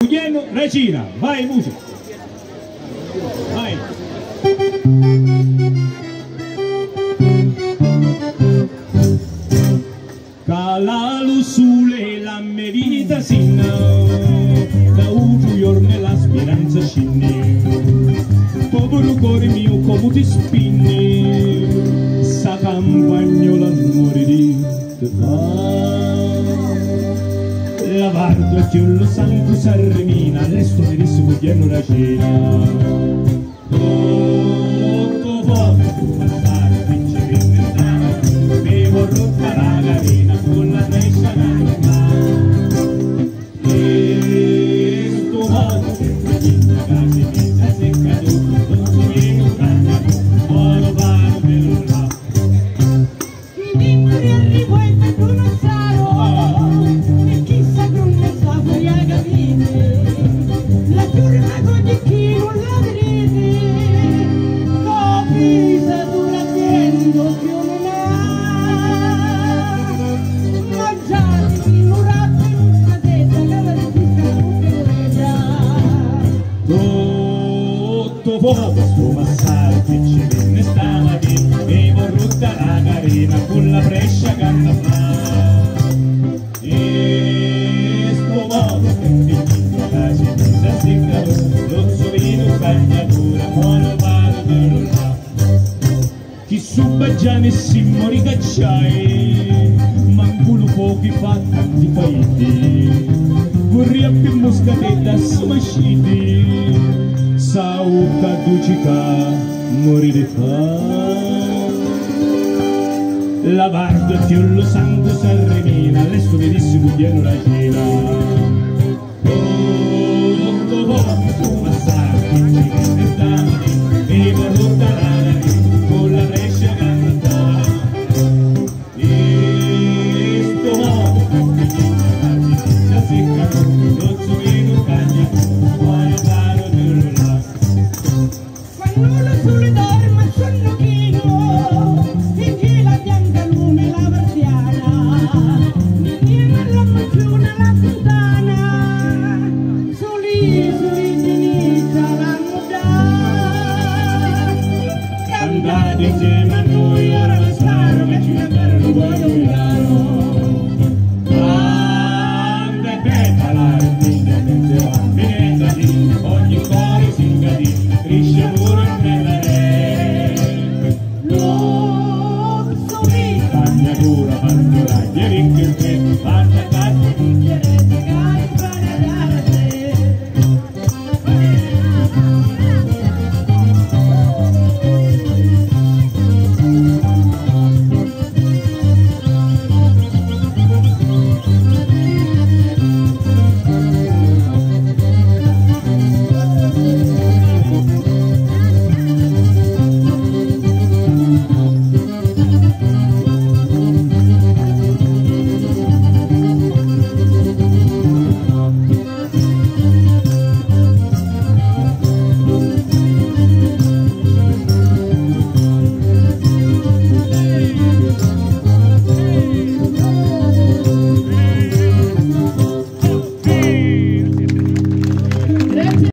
Guglielmo Regina, vai musica. Vai. Calalu sulle la mia vita sinna, da un giorno la speranza scinne, povero cuore mio come ti spinne, sa campagnola amore di te fa. Lavardo e chiullo sangue s'arremina, resto verissimo Guglielmo Regina. Tutto fuoco, passare, vincere in ventana, bevo rotta la carina, con la brescia canna. E sto modo che mi case mezza secca tu, non si viene un cagna, buono paro per un là. I piccoli arrivo e tu non sarò, e chissà come sta fuori a capire, la giornata di chi non la vedete, capita tu la tendo più non ha, mangiati ignorati non sapete, che la vita non te Tutto fuoco sto massaggio che ci venne stamattina, bevo rotta la carina con la brescia canna fa. E sto modo che mi piace mezza secca lo so vino bagnatura, buono vado per là. Chi suba già nessuno ricacciai, manculo pochi fa tanti faiti, vorrei più moscatetta smasciti, sauta ducica morire fa. Lavardo e chiullo sangue s'arremina, resto verissimo Guglielmo Regina.